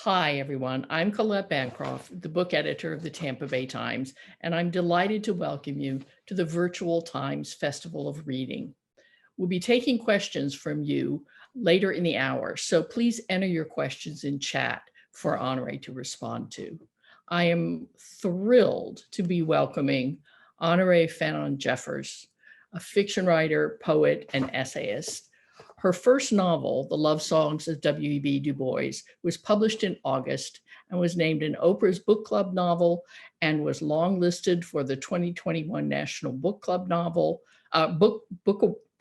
Hi, everyone. I'm Colette Bancroft, the book editor of the Tampa Bay Times, and I'm delighted to welcome you to the virtual Times Festival of Reading. We'll be taking questions from you later in the hour, so please enter your questions in chat for Honoree to respond to. I am thrilled to be welcoming Honoree Fanonne Jeffers, a fiction writer, poet, and essayist. Her first novel, The Love Songs of W.E.B. Du Bois, was published in August and was named an Oprah's Book Club novel and was longlisted for the 2021 National Book Club novel, the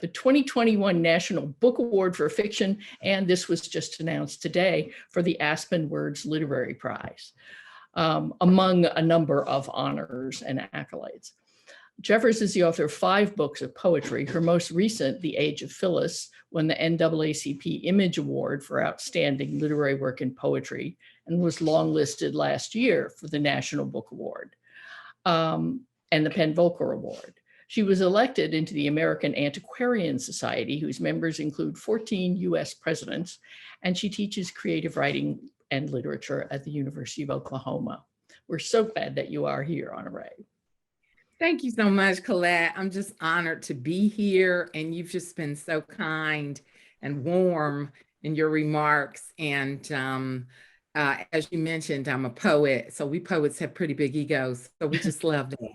2021 National Book Award for Fiction, and this was just announced today for the Aspen Words Literary Prize, among a number of honors and accolades. Jeffers is the author of 5 books of poetry. Her most recent, The Age of Phyllis, won the NAACP Image Award for Outstanding Literary Work in Poetry and was longlisted last year for the National Book Award and the PEN Volcker Award. She was elected into the American Antiquarian Society, whose members include 14 US presidents, and she teaches creative writing and literature at the University of Oklahoma. We're so glad that you are here, Honoree. Thank you so much, Colette. I'm just honored to be here, and you've just been so kind and warm in your remarks. And as you mentioned, I'm a poet, so we poets have pretty big egos, so we just love that.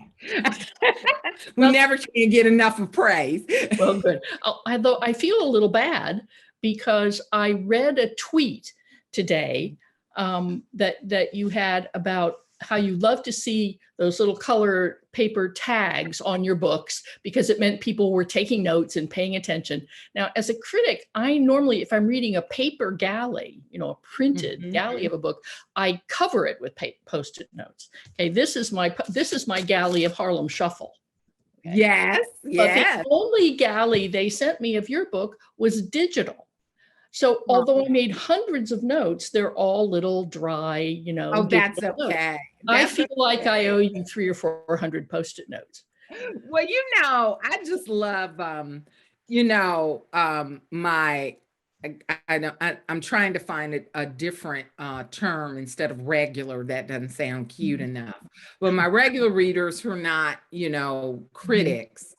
We never can get enough of praise. Well, good. Although I feel a little bad because I read a tweet today that you had about how you love to see those little color paper tags on your books because it meant people were taking notes and paying attention. Now, as a critic, I normally, if I'm reading a paper galley, a printed galley of a book, I cover it with Post-it notes. Okay, this is my galley of Harlem Shuffle. Okay. Yes, yes. But the only galley they sent me of your book was digital. So although I made hundreds of notes, they're all little dry, Oh, that's okay. I feel like I owe you 300 or 400 Post-it notes. Well, I just love, I'm trying to find a different term instead of regular. That doesn't sound cute enough. But my regular readers who are not, critics,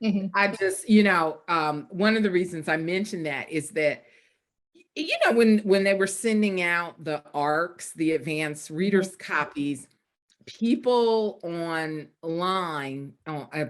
I just, one of the reasons I mentioned that is that when they were sending out the ARCs, the advanced readers copies, people online,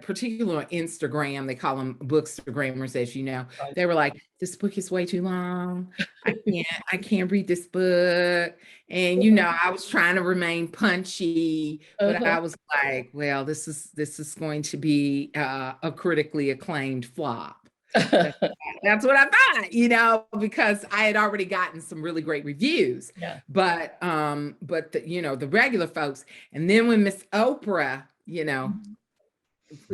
particularly on Instagram, they call them bookstagrammers, as you know, they were like, this book is way too long. I can't read this book. And, I was trying to remain punchy, but I was like, well, this is going to be a critically acclaimed flop. That's what I thought, because I had already gotten some really great reviews. Yeah. But the regular folks, and then when Miss Oprah,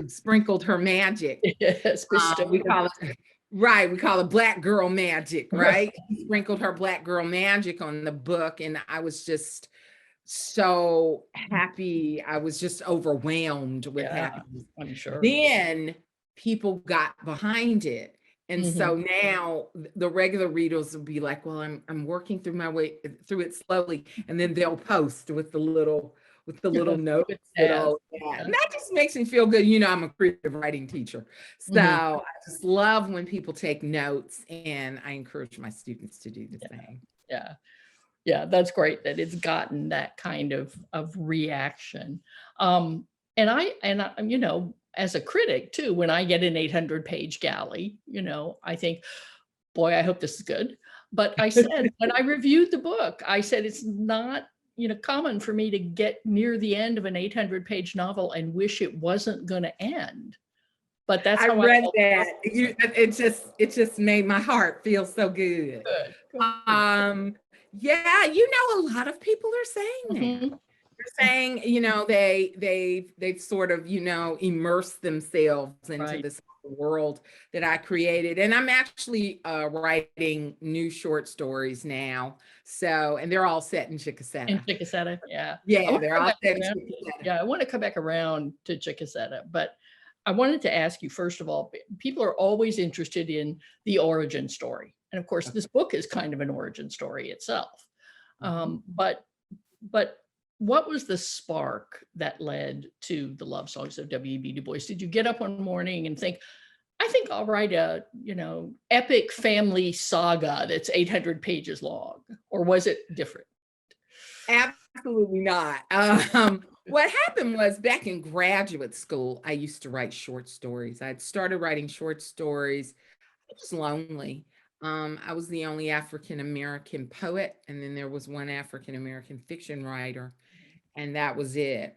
sprinkled her magic, yes, we call it Black girl magic, right? Sprinkled her Black girl magic on the book, and I was just so happy. I was just overwhelmed with happiness. I'm sure. Then people got behind it. And so now the regular readers will be like, well, I'm working through my way through it slowly. And then they'll post with the little notes. And that just makes me feel good. I'm a creative writing teacher. So I just love when people take notes, and I encourage my students to do the same. Yeah, that's great that it's gotten that kind of reaction. And I as a critic too, when I get an 800-page galley, I think, boy, I hope this is good. But I said, when I reviewed the book, I said, it's not, common for me to get near the end of an 800-page novel and wish it wasn't going to end. But that's how I read that. It just made my heart feel so good. Good. Yeah, a lot of people are saying that. They're saying, they've sort of, immersed themselves into this world that I created. And I'm actually writing new short stories now. So, and they're all set in Chickasetta. In Chickasetta, yeah. Yeah, they're all set in Chickasetta. Yeah, I want to come back around to Chickasetta, but I wanted to ask you, first of all, people are always interested in the origin story. And of course, this book is kind of an origin story itself. But what was the spark that led to the Love Songs of W.E.B. Du Bois? Did you get up one morning and think, I think I'll write a, epic family saga that's 800 pages long, or was it different? Absolutely not. What happened was back in graduate school, I used to write short stories. I'd started writing short stories. I was lonely. I was the only African American poet, and then there was one African American fiction writer, and that was it.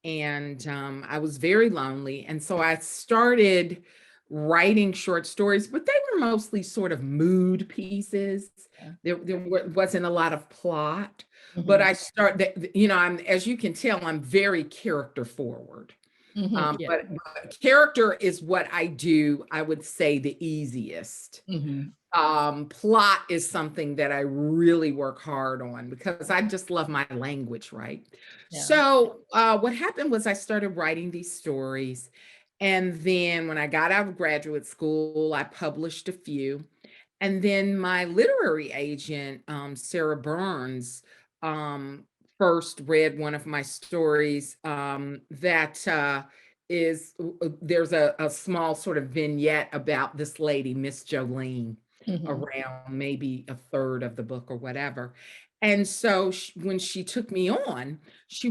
And I was very lonely. And so I started writing short stories, but they were mostly sort of mood pieces. There wasn't a lot of plot, but I started, as you can tell, I'm very character forward. Yeah. But character is what I do, I would say, the easiest. Plot is something that I really work hard on because I just love my language, right? Yeah. So what happened was I started writing these stories. And then when I got out of graduate school, I published a few. And then my literary agent, Sarah Burns, first read one of my stories that there's a small sort of vignette about this lady, Miss Jolene, around maybe a third of the book or whatever. And so when she took me on, she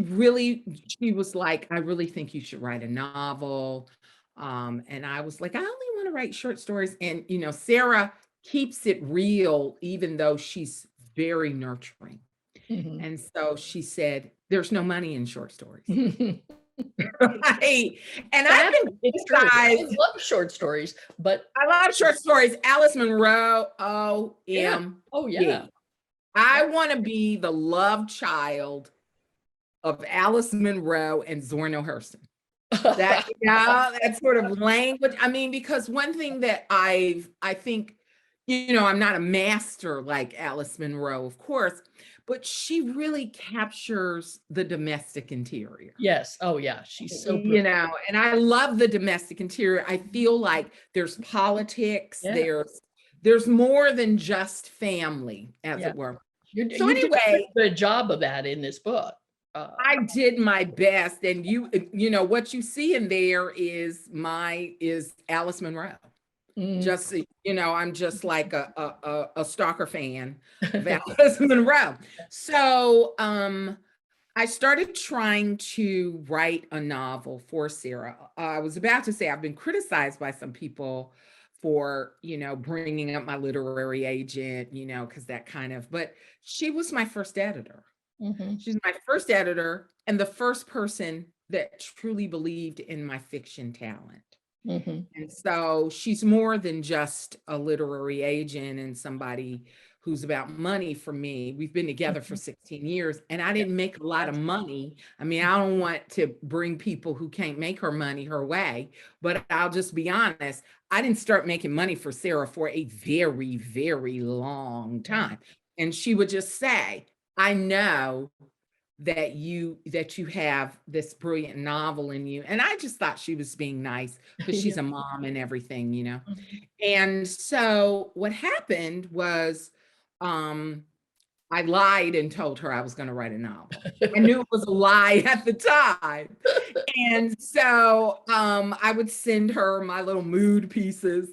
was like, I really think you should write a novel. And I was like, I only want to write short stories. And, Sarah keeps it real, even though she's very nurturing. And so she said, there's no money in short stories. Right. And I've been I love short stories, but I love short stories. Alice Munro, O.M. Oh, yeah. I want to be the love child of Alice Munro and Zora Neale Hurston. That sort of language. I mean, because one thing that I think, I'm not a master like Alice Munro, of course, but she really captures the domestic interior. Yes. Oh, yeah. She's so brilliant. And I love the domestic interior. I feel like there's politics, there's more than just family, as it were. So anyway, did a good job of that in this book. I did my best, and what you see in there is Alice Munro. Just I'm just like a stalker fan of Alice Munro. So I started trying to write a novel for Sarah. I was about to say I've been criticized by some people for bringing up my literary agent, because but she was my first editor. She's my first editor and the first person that truly believed in my fiction talent. And so she's more than just a literary agent and somebody who's about money for me. We've been together for 16 years and I didn't make a lot of money. I mean, I don't want to bring people who can't make her money her way, but I'll just be honest. I didn't start making money for Sarah for a very, very long time. And she would just say, I know that you have this brilliant novel in you. And I just thought she was being nice because she's a mom and everything. And so what happened was I lied and told her I was going to write a novel. I knew it was a lie at the time. And so I would send her my little mood pieces,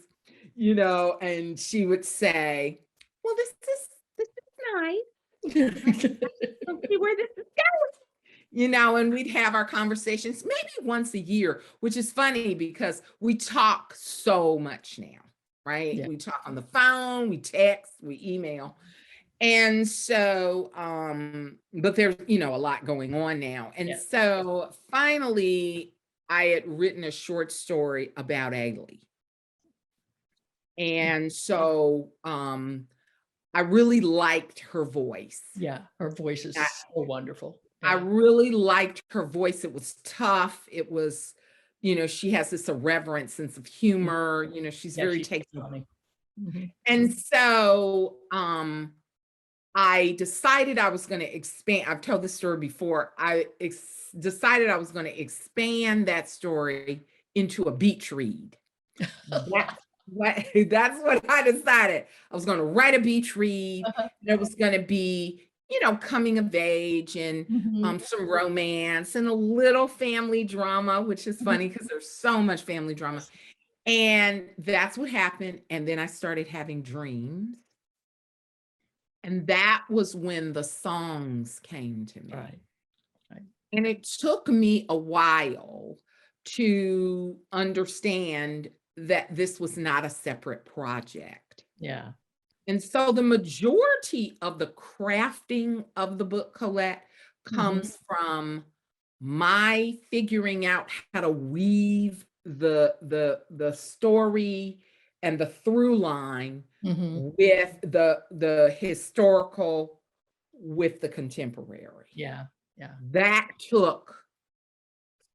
and she would say, well, this is nice. See where this is going, and we'd have our conversations maybe once a year, which is funny because we talk so much now, right? We talk on the phone, we text, we email. And so, but there's, a lot going on now. And so finally, I had written a short story about Ailey. And so, I really liked her voice. Yeah, her voice is so wonderful. I really liked her voice. It was tough. It was, she has this irreverent sense of humor. She's very taken. And so I decided I was going to expand. I've told this story before. I decided I was going to expand that story into a beach read. That's what I decided. I was going to write a beach read. It was going to be coming of age and Mhm. some romance and a little family drama, which is Mhm. funny because there's so much family drama. And that's what happened. And then I started having dreams. And that was when the songs came to me. Right. Right. And it took me a while to understand that this was not a separate project. Yeah. And so the majority of the crafting of the book, Colette, Mhm. comes from my figuring out how to weave the story and the through line Mhm. with the historical with the contemporary. Yeah. Yeah. That took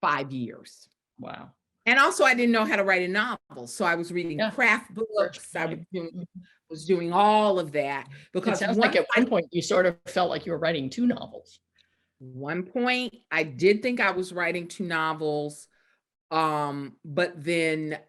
5 years. Wow. And also I didn't know how to write a novel. So I was reading Yeah. craft First books. I time. Mhm. was doing all of that It because sounds like at one point you sort of felt like you were writing 2 novels. one point I did think I was writing 2 novels. But then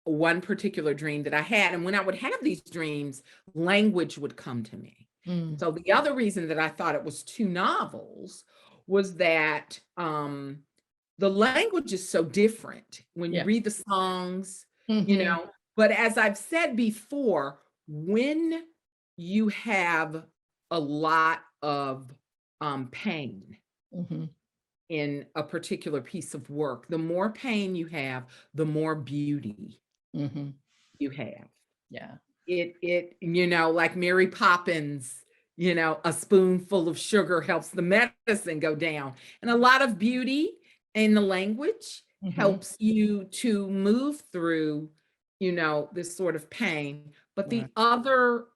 one particular dream that I had, and when I would have these dreams, language would come to me. And Mm. so the other reason that I thought it was 2 novels was that the language is so different when you Yeah. read the songs, Mhm. but as I've said before, when you have a lot of pain Mhm. in a particular piece of work, the more pain you have, the more beauty Mhm. you have. Yeah. Like Mary Poppins, a spoonful of sugar helps the medicine go down. And a lot of beauty in the language Mhm. helps you to move through, this sort of pain. But the Right. other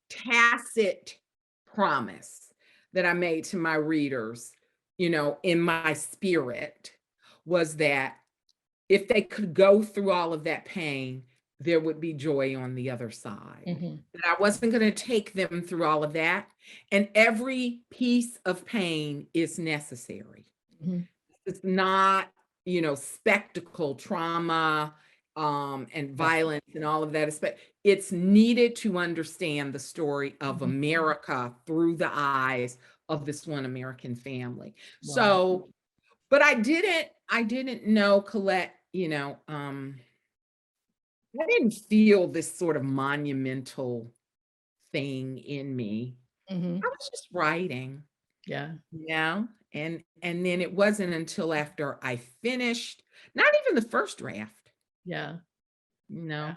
tacit promise that I made to my readers, in my spirit, was that if they could go through all of that pain, there would be joy on the other side. Mhm. That I wasn't going to take them through all of that. And every piece of pain is necessary. Mhm. It's not, spectacle, trauma, and Yeah. violence and all of that. It's needed to understand the story of Mhm. America through the eyes of this one American family. Right. So, but I didn't know, Colette, I didn't feel this sort of monumental thing in me. I Mhm. was just writing. Yeah. Yeah. And then it wasn't until after I finished, not even the first draft, Yeah. you know,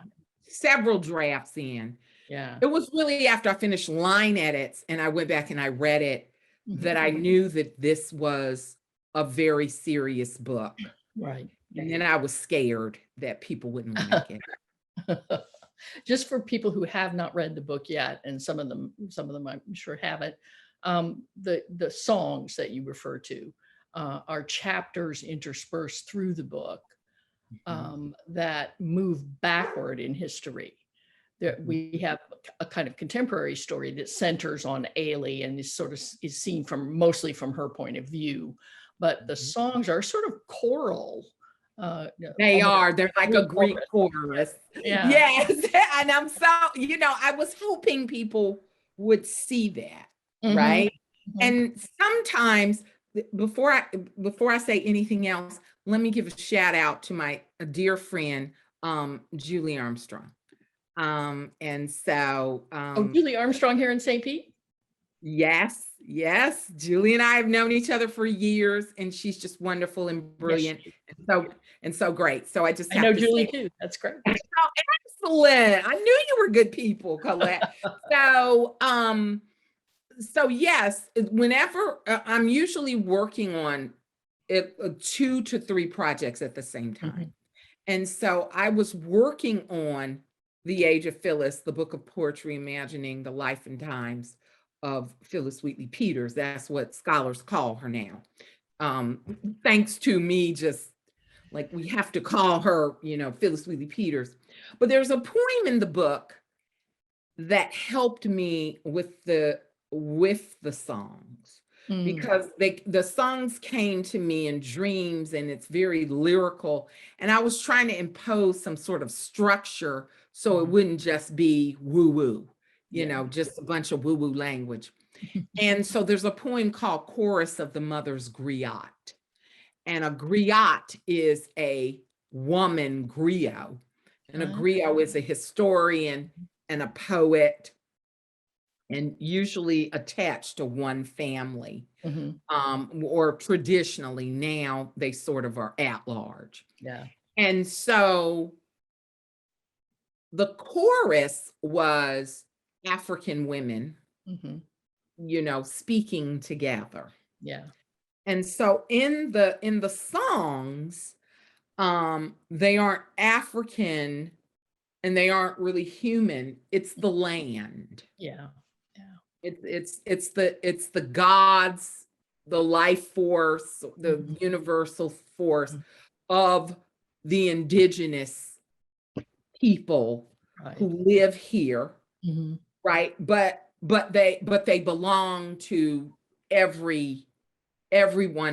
several drafts in. Yeah. It was really after I finished line edits and I went back and I read it Mhm. that I knew that this was a very serious book. Right. And then I was scared that people wouldn't like it. Just for people who have not read the book yet, and some of them I'm sure haven't, the songs that you refer to are chapters interspersed through the book Mhm, that move backward in history. That mhm, we have a kind of contemporary story that centers on Ailey and is sort of is seen from mostly from her point of view, but the mhm. songs are sort of choral, They almost are. They're like a Greek Greek chorus. chorus. Yeah. Yes. And I'm so, I was hoping people would see that, Mhm. right? Mhm. And sometimes before I say anything else, let me give a shout out to my dear friend, Julie Armstrong. And so Oh, Julie Armstrong here in St. Pete? yes, yes. Julie and I have known each other for years, and she's just wonderful and Yes, brilliant, she is. and so great. So I just I have know to say, Julie too. That's great. oh, excellent. I knew you were good people, Colette. So, so yes, whenever I'm usually working on 2 to 3 projects at the same time. Mhm. And so I was working on The Age of Phyllis, the book of poetry imagining the life and times of Phyllis Wheatley Peters. That's what scholars call her now. Thanks to me, just like we have to call her, Phyllis Wheatley Peters. But there's a poem in the book that helped me with the songs Mm. because the songs came to me in dreams and it's very lyrical, and I was trying to impose some sort of structure so it Mhm. wouldn't just be woo woo, Yeah. just a bunch of woo woo language. And so there's a poem called Chorus of the Mother's Griot. And a griot is a woman griot. And a griot is a historian and a poet, and usually attached to one family. Or traditionally, now they sort of are at large. Yeah. And so the chorus was African women, you know, speaking together. Yeah. And so in the songs, they aren't African and they aren't really human. It's the land. Yeah. It's the gods, the life force, the universal force of the indigenous people who live here, right? But they belong to everyone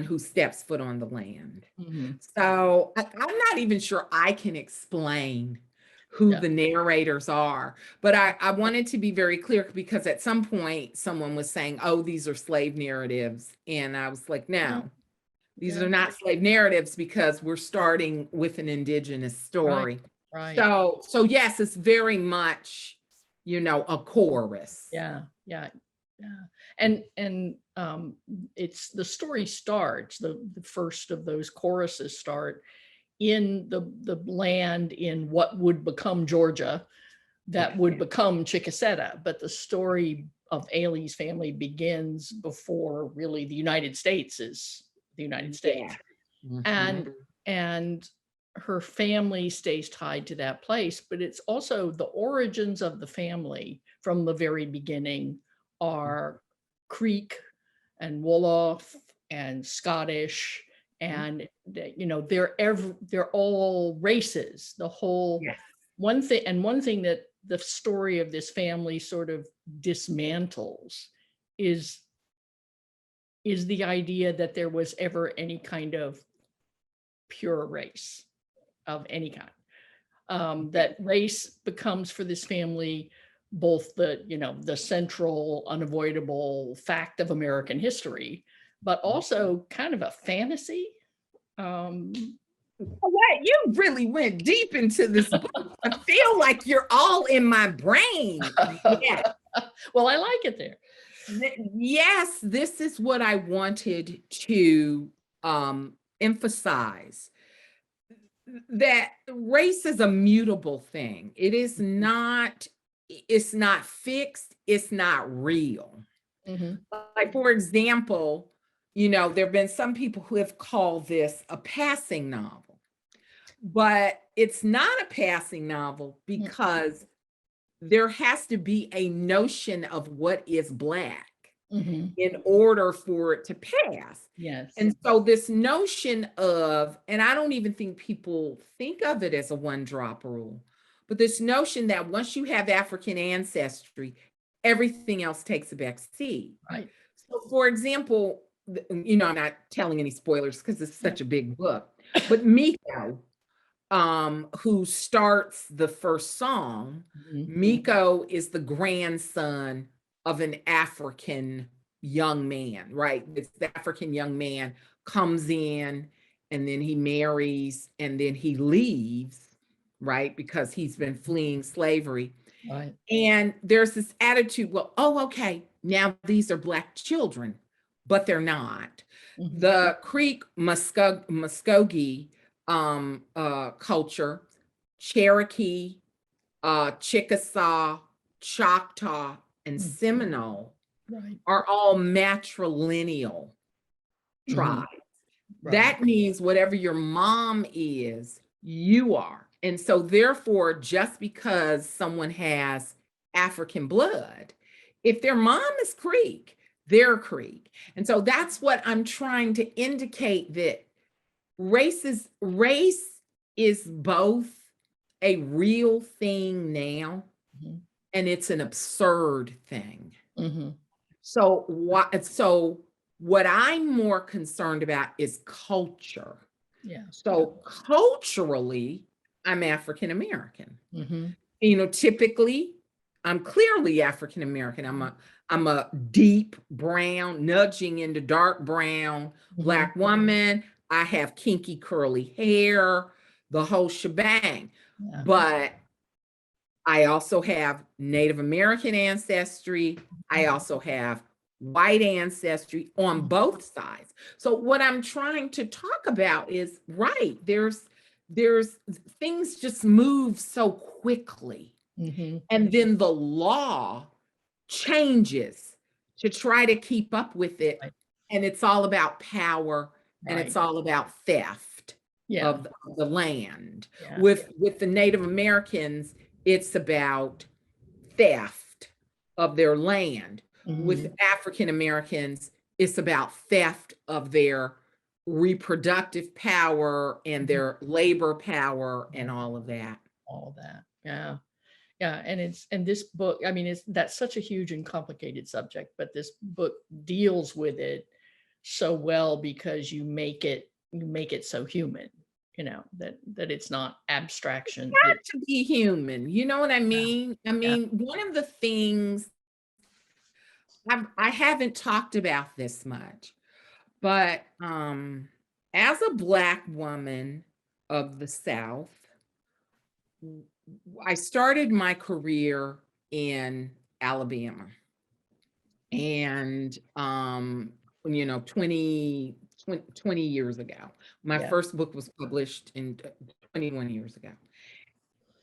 who steps foot on the land. So I'm not even sure I can explain who the narrators are, but I wanted to be very clear, because at some point someone was saying, oh, these are slave narratives. And I was like, no, these are not slave narratives, because we're starting with an indigenous story. Right. So yes, it's very much, you know, a chorus. Yeah. And it's the story starts, the first of those choruses start in the land in what would become Georgia, that would become Chickasetta. But the story of Ailey's family begins before really the United States is the United States. And her family stays tied to that place, but it's also the origins of the family from the very beginning are Creek and Wolof and Scottish, and you know, they're all races. The whole one thing that the story of this family sort of dismantles is the idea that there was ever any kind of pure race of any kind. That race becomes for this family both the central unavoidable fact of American history, but also kind of a fantasy. What, you really went deep into this book. I feel like you're all in my brain. Yeah. Well, I like it there. Yes, this is what I wanted to emphasize, that race is a mutable thing. It is not, it's not fixed, it's not real. Like, for example, you know, there have been some people who have called this a passing novel, but it's not a passing novel, because there has to be a notion of what is Black in order for it to pass. Yes. And so this notion of, and I don't even think people think of it as a one-drop rule, but this notion that once you have African ancestry, everything else takes a back seat. Right. So for example, you know, I'm not telling any spoilers because it's such a big book, but Miko, who starts the first song, Miko is the grandson of an African young man, right? This African young man comes in and then he marries and then he leaves, right? Because he's been fleeing slavery. Right. And there's this attitude, well, oh, okay, now these are Black children, but they're not. The Creek Muskogee culture, Cherokee, Chickasaw, Choctaw, and Seminole are all matrilineal tribes. That means whatever your mom is, you are. And so therefore, just because someone has African blood, if their mom is Creek, they're Creek. And so that's what I'm trying to indicate, that race is both a real thing now, and it's an absurd thing. So what I'm more concerned about is culture. Yeah. So culturally, I'm African American. You know, typically I'm clearly African American. I'm a deep brown, nudging into dark brown Black woman. I have kinky curly hair, the whole shebang. Yeah. But I also have Native American ancestry. I also have white ancestry on both sides. So what I'm trying to talk about is, right, there's things just move so quickly. And then the law changes to try to keep up with it. Right. And it's all about power, and it's all about theft Yeah. of the land. Yeah. With the Native Americans, it's about theft of their land. With African Americans, it's about theft of their reproductive power and their labor power and all of that. All that. Yeah. Yeah. And this book, I mean, that's such a huge and complicated subject, but this book deals with it so well because you make it so human, that it's not abstraction. Got to be human. You know what I mean? I mean, one of the things I haven't talked about this much, but as a Black woman of the South, I started my career in Alabama. And 20 years ago. My first book was published in 21 years ago.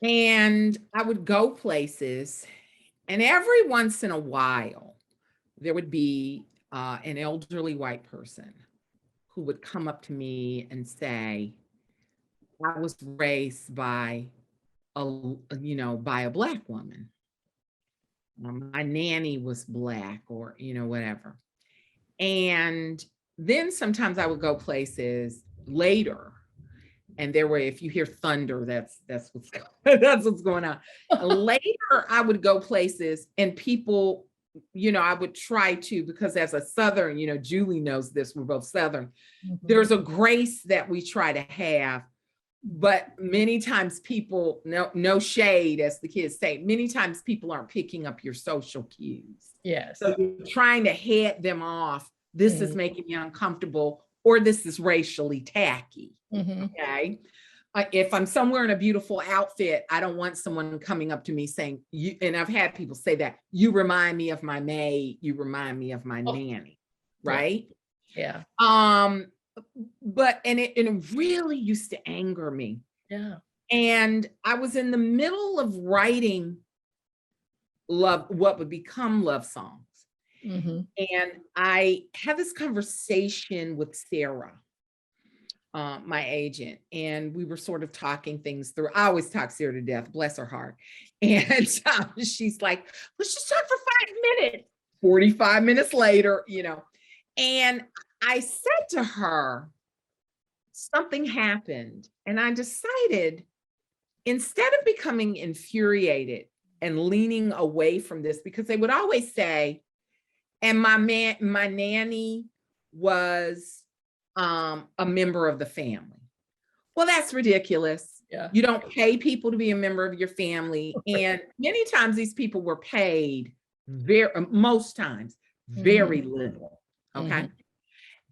And I would go places, and every once in a while, there would be an elderly white person who would come up to me and say, I was raised by by a Black woman. My nanny was Black, or, whatever. And then sometimes I would go places later, and there were, if you hear thunder, that's what's that's what's going on. Later, I would go places, and people, I would try to, because as a Southern, Julie knows this, we're both Southern. There's a grace that we try to have, but many times people, no shade, as the kids say, many times people aren't picking up your social cues. Yes. So you're trying to head them off. This is making me uncomfortable, or this is racially tacky. Okay. If I'm somewhere in a beautiful outfit, I don't want someone coming up to me saying, and I've had people say that, you remind me of my maid, you remind me of my nanny. Right. Yeah. But it really used to anger me. Yeah. And I was in the middle of writing what would become Love Songs. And I had this conversation with Sarah, my agent, and we were sort of talking things through. I always talk Sarah to death, bless her heart. And she's like, let's just talk for 5 minutes. 45 minutes later, and I said to her, something happened. And I decided, instead of becoming infuriated and leaning away from this, because they would always say, and my nanny was a member of the family. Well, that's ridiculous. Yeah. You don't pay people to be a member of your family. And many times these people were paid most times, very little. Okay.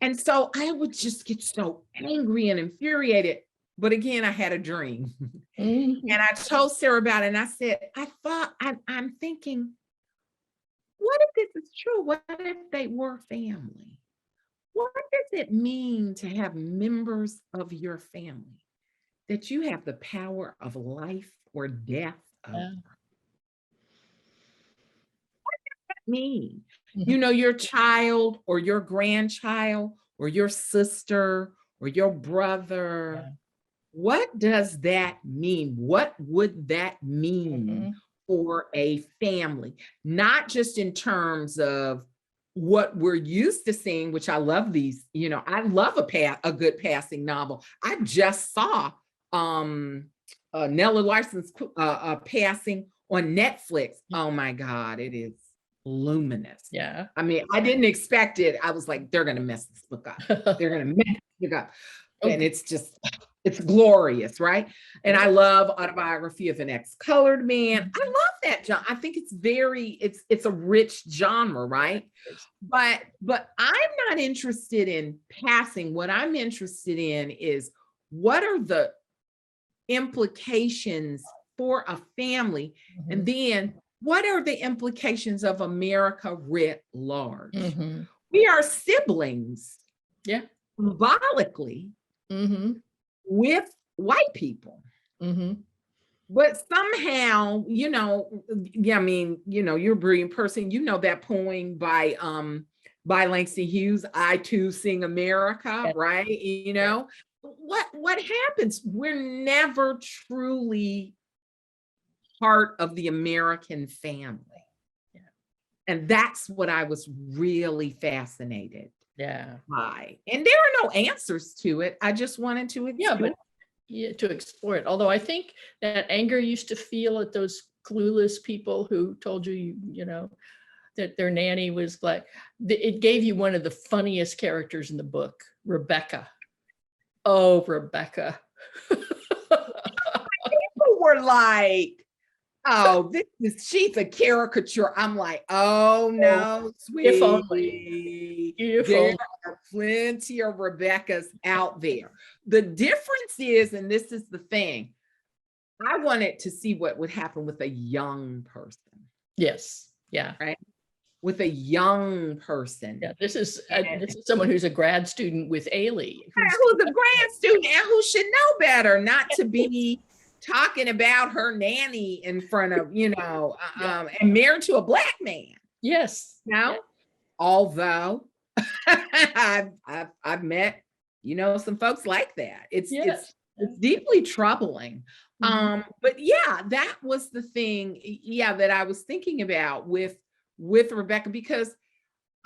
And so I would just get so angry and infuriated. But again, I had a dream. And I told Sarah about it. And I said, I'm thinking, what if this is true? What if they were family? What does it mean to have members of your family that you have the power of life or death over? What does that mean? Your child or your grandchild or your sister or your brother. What does that mean? What would that mean for a family? Not just in terms of what we're used to seeing, which I love these, I love a good passing novel. I just saw Nella Larson's Passing on Netflix. Oh my God, it is luminous. Yeah. I mean, I didn't expect it. I was like, they're going to mess this book up. They're going to mess this book up. And it's just, It's glorious, right? And I love Autobiography of an Ex-Colored Man. I love that genre. I think it's a rich genre, right? But I'm not interested in passing. What I'm interested in is, what are the implications for a family? And then what are the implications of America writ large? We are siblings, symbolically, with white people. But somehow, I mean, you're a brilliant person. You know that poem by Langston Hughes, I Too Sing America, right? What happens? We're never truly part of the American family. And that's what I was really fascinated by. And there are no answers to it. I just wanted to explore. To explore it. Although I think that anger used to feel at those clueless people who told you, that their nanny was black. It gave you one of the funniest characters in the book, Rebecca. Oh, Rebecca. People were like, oh, she's a caricature. I'm like, oh no, sweetie. If only. There are plenty of Rebeccas out there. The difference is, and this is the thing, I wanted to see what would happen with a young person. Yes. Yeah. Right. With a young person. Yeah. This is someone who's a grad student with Ailey. Who's a grad student and who should know better not to be talking about her nanny in front of, and married to a black man. Yes. Although I've met, some folks like that. It's deeply troubling. But yeah, that was the thing, that I was thinking about with Rebecca, because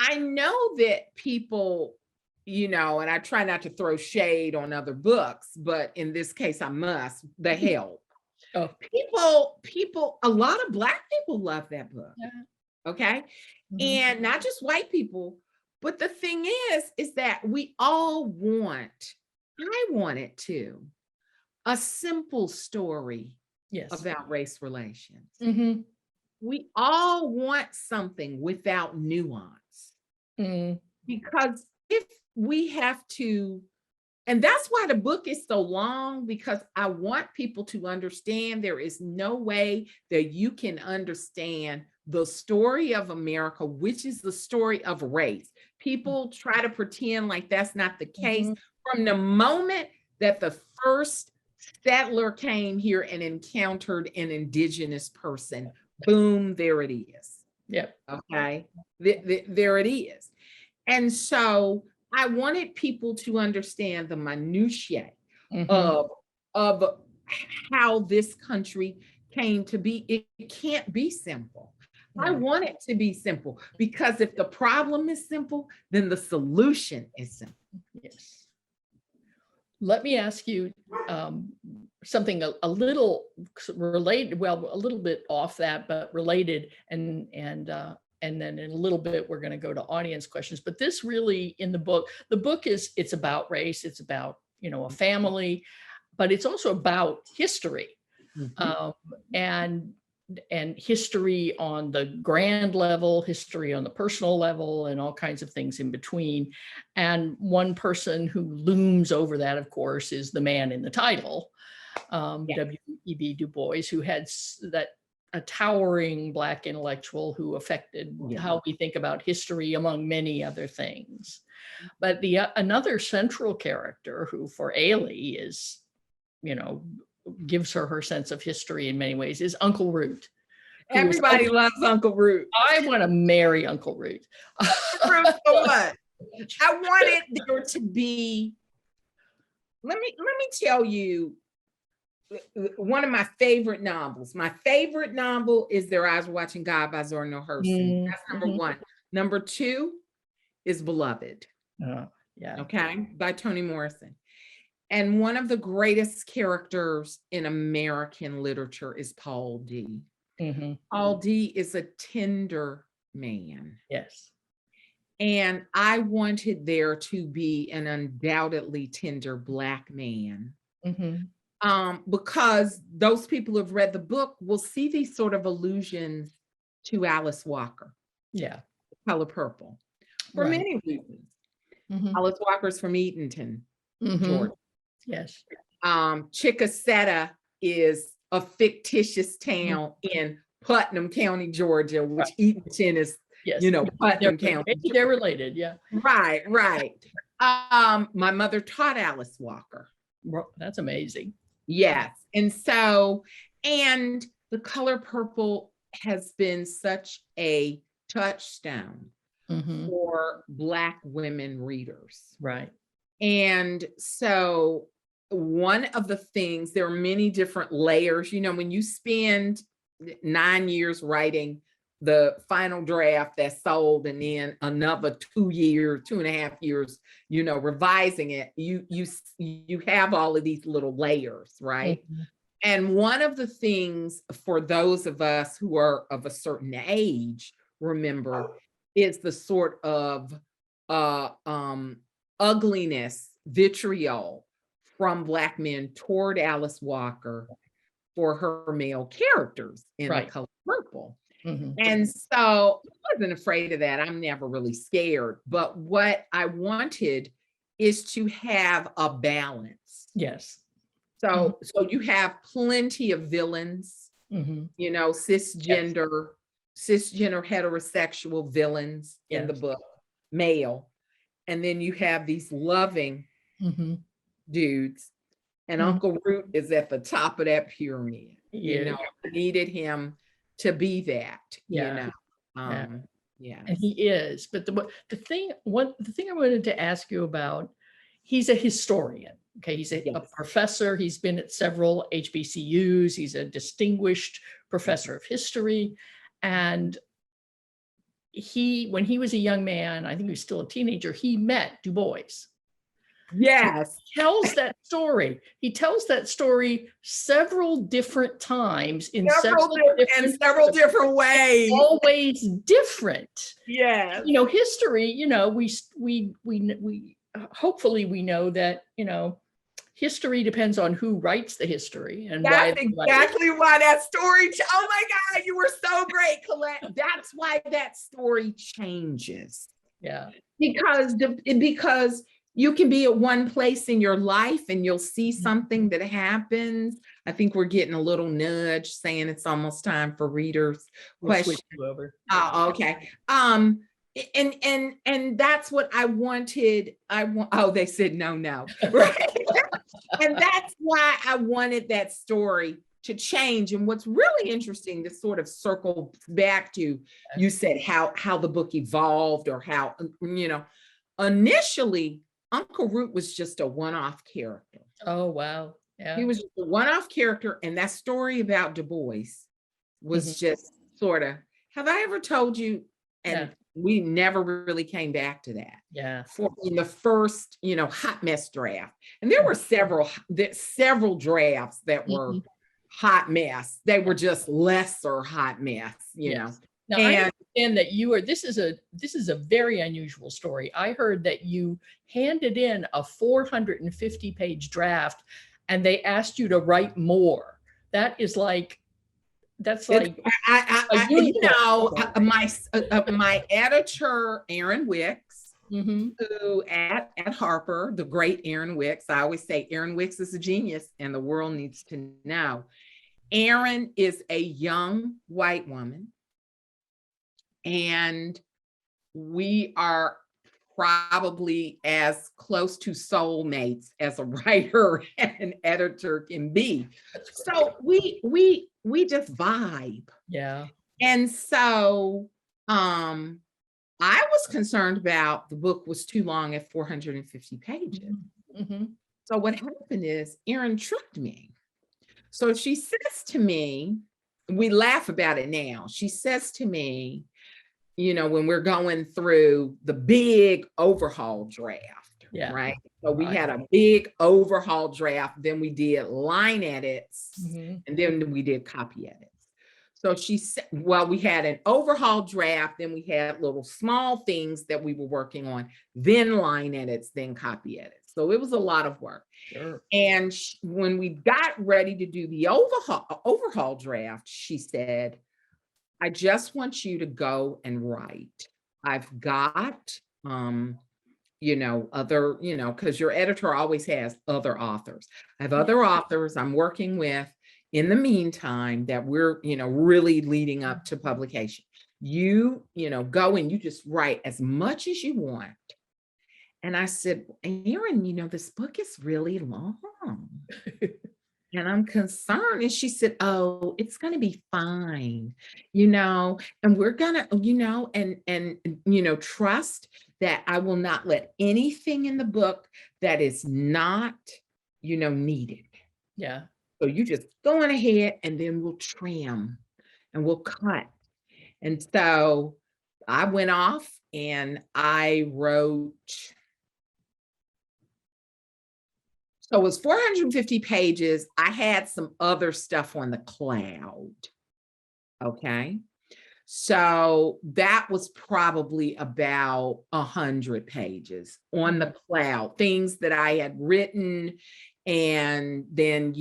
I know that people, and I try not to throw shade on other books, but in this case I must, The Help. People, a lot of Black people love that book. Okay. And not just white people, but the thing is that we all I want it too, a simple story about race relations. We all want something without nuance, because if we have to, and that's why the book is so long, because I want people to understand there is no way that you can understand the story of America, which is the story of race. People try to pretend like that's not the case. From the moment that the first settler came here and encountered an indigenous person, boom, there it is. Okay. There it is. And so I wanted people to understand the minutiae of how this country came to be. It can't be simple. I want it to be simple, because if the problem is simple, then the solution is simple. Yes. Let me ask you something a little related, well, a little bit off that, but related, and then in a little bit we're going to go to audience questions. But this really, in the book it's about race, it's about a family, but it's also about history, and history on the grand level, history on the personal level, and all kinds of things in between. And one person who looms over that, of course, is the man in the title, W.E.B. Du Bois, who had a towering Black intellectual who affected how we think about history, among many other things. But another central character who for Ailey is, gives her sense of history in many ways, is Uncle Root. Everybody loves Uncle Root. I want to marry Uncle Root. So what? I wanted there to be, let me tell you, one of my favorite novels. My favorite novel is Their Eyes Were Watching God by Zora Neale Hurston. That's number one. Number two is Beloved. Okay, by Toni Morrison. And one of the greatest characters in American literature is Paul D. Paul D is a tender man. Yes. And I wanted there to be an undoubtedly tender Black man Because those people who have read the book will see these sort of allusions to Alice Walker. Yeah. Color Purple. For Right. many reasons. Alice Walker's from Eatonton, Georgia. Yes. Chickasetta is a fictitious town in Putnam County, Georgia, which Eatonton is, Yes. you know, Putnam County. Maybe they're related. Yeah. Right, right. My mother taught Alice Walker. That's amazing. Yes. And so, and The Color Purple has been such a touchstone for Black women readers. Right. And so one of the things, there are many different layers, you know, when you spend 9 years writing the final draft that's sold and then another 2.5 years, you know, revising it, you have all of these little layers, right? And one of the things for those of us who are of a certain age, remember, is the sort of ugliness, vitriol from Black men toward Alice Walker for her male characters in The Color Purple. And so I wasn't afraid of that. I'm never really scared. But what I wanted is to have a balance. Yes. So you have plenty of villains, you know, cisgender heterosexual villains in the book, male. And then you have these loving dudes. And Uncle Root is at the top of that pyramid. You know, needed him to be that, you know. And he is. But the thing I wanted to ask you about, he's a historian. Okay, he's a professor. He's been at several HBCUs. He's a distinguished professor of history. And when he was a young man, I think he was still a teenager, he met Du Bois. Yes. He tells that story. He tells that story several different times in several different ways. Always different. Yes. You know, history, you know, we hopefully we know that, you know, history depends on who writes the history. And that's exactly why that story, oh my God, you were so great, Colette. That's why that story changes. Yeah. Because you can be at one place in your life and you'll see something that happens. I think we're getting a little nudge saying it's almost time for readers' questions. Over. Oh, okay. And that's what I wanted. Oh, they said no. Right. And that's why I wanted that story to change. And what's really interesting to sort of circle back to, you said how the book evolved, or how, you know, initially Uncle Root was just a one-off character. Oh, wow. Yeah. He was just a one-off character. And that story about Du Bois was just sort of, have I ever told you? And we never really came back to that. Yeah. In the first, you know, hot mess draft. And there were several drafts that were hot mess. They were just lesser hot mess, you know. Now, I understand that this is a very unusual story. I heard that you handed in a 450-page draft and they asked you to write more. That's like you know, my editor, Aaron Wicks, who at Harper, the great Aaron Wicks, I always say Aaron Wicks is a genius and the world needs to know. Aaron is a young white woman, and we are probably as close to soulmates as a writer and an editor can be. So we just vibe. Yeah. And so I was concerned about the book was too long at 450 pages. So what happened is Erin tricked me. So she says to me, we laugh about it now. She says to me, you know, when we're going through the big overhaul draft, right? So we had a big overhaul draft, then we did line edits, and then we did copy edits. So she said, well, we had an overhaul draft, then we had little small things that we were working on, then line edits, then copy edits. So it was a lot of work. Sure. And when we got ready to do the overhaul draft, she said, I just want you to go and write. I've got, other, because your editor always has other authors. I have other authors I'm working with in the meantime that we're, really leading up to publication. You go and you just write as much as you want. And I said, Erin, this book is really long. And I'm concerned. And she said, oh, it's going to be fine, and we're going to, and trust that I will not let anything in the book that is not, needed. Yeah. So you just go on ahead and then we'll trim and we'll cut. And so I went off and I wrote. So it was 450 pages. I had some other stuff on the cloud. Okay. So that was probably about 100 pages on the cloud, things that I had written. And then,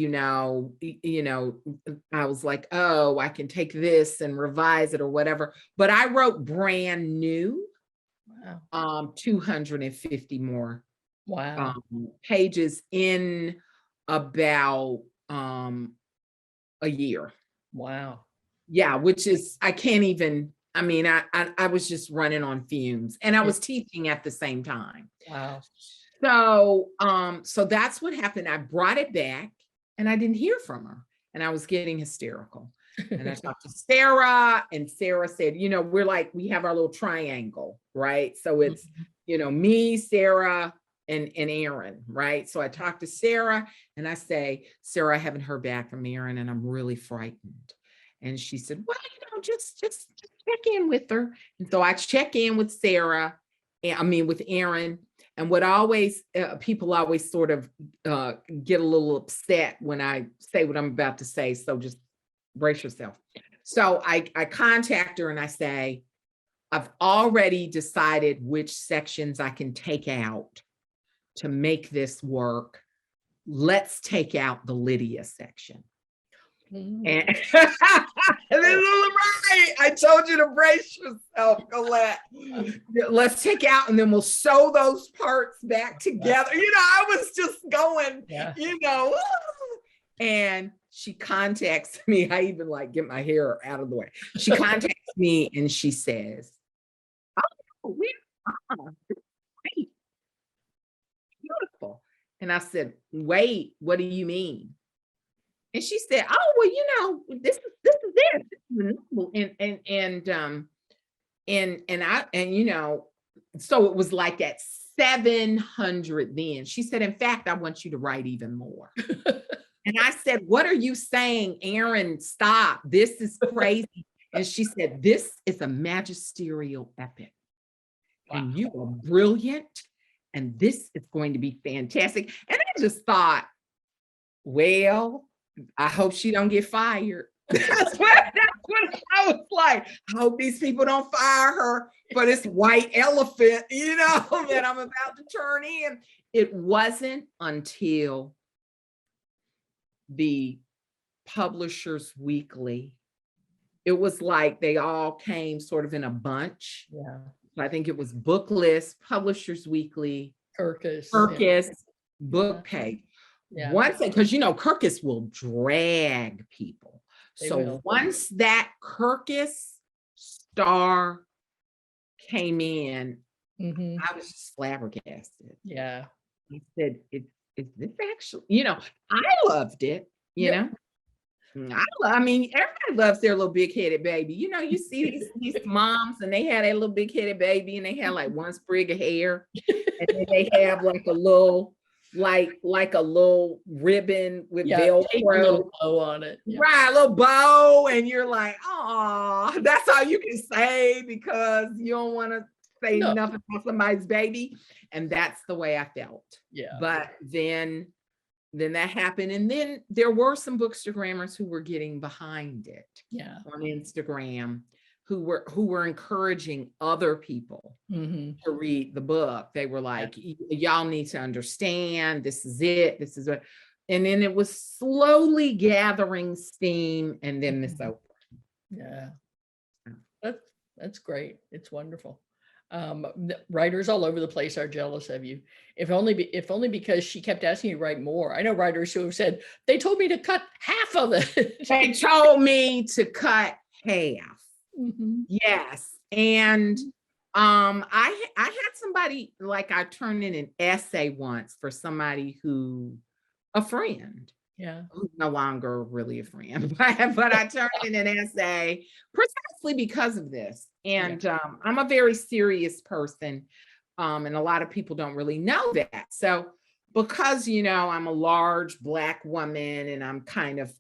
I was like, oh, I can take this and revise it or whatever. But I wrote brand new, 250 more. Wow. Pages in about a year. Wow. Yeah, which is, I can't even, I was just running on fumes and I was teaching at the same time. Wow. So that's what happened. I brought it back and I didn't hear from her and I was getting hysterical. And I talked to Sarah and Sarah said, we have our little triangle, right? So it's, me, Sarah, and Erin, right? So I talked to Sarah and I say, Sarah, I haven't heard back from Erin and I'm really frightened. And she said, well, just check in with her. And so I check in with Sarah, with Erin. And what always, people always sort of get a little upset when I say what I'm about to say. So just brace yourself. So I contact her and I say, I've already decided which sections I can take out to make this work. Let's take out the Lydia section. And right, I told you to brace yourself, Colette. Let's take out and then we'll sew those parts back together. I was just going, and she contacts me. I even get my hair out of the way. She contacts me and she says, oh, great. Beautiful. And I said, wait, what do you mean? And she said, oh, well, this is it. So it was like at 700 then. She said, in fact, I want you to write even more. And I said, what are you saying, Erin? Stop. This is crazy. And she said, this is a magisterial epic. Wow. And you are brilliant. And this is going to be fantastic. And I just thought, well, I hope she don't get fired. That's what I was like. I hope these people don't fire her for this white elephant, that I'm about to turn in. It wasn't until the Publishers Weekly. It was like they all came sort of in a bunch. Yeah. I think it was Booklist, Publishers Weekly, Kirkus, Book Page. Yeah. Once, because Kirkus will drag people. Once that Kirkus star came in, I was just flabbergasted. Yeah. I said, is this actually, I loved it, know. Everybody loves their little big-headed baby. You see these moms and they had a little big-headed baby and they had like one sprig of hair and then they have like a little ribbon with Velcro. A little bow on it. Yeah. Right, a little bow. And you're like, oh, that's all you can say because you don't want to say nothing about somebody's baby. And that's the way I felt. Yeah. But then that happened. And then there were some bookstagrammers who were getting behind it on Instagram who were encouraging other people to read the book. They were like, y'all need to understand, this is it, this is what. And then it was slowly gathering steam, and then this opened. Yeah, that's great. It's wonderful. Writers all over the place are jealous of you, if only because she kept asking you to write more. I know writers who have said, they told me to cut half of it. They told me to cut half. Yes. And I had somebody, like, I turned in an essay once for somebody a friend. Yeah. Who's no longer really a friend, but I turned in an essay precisely because of this. And I'm a very serious person. And a lot of people don't really know that. So because, I'm a large Black woman and I'm kind of,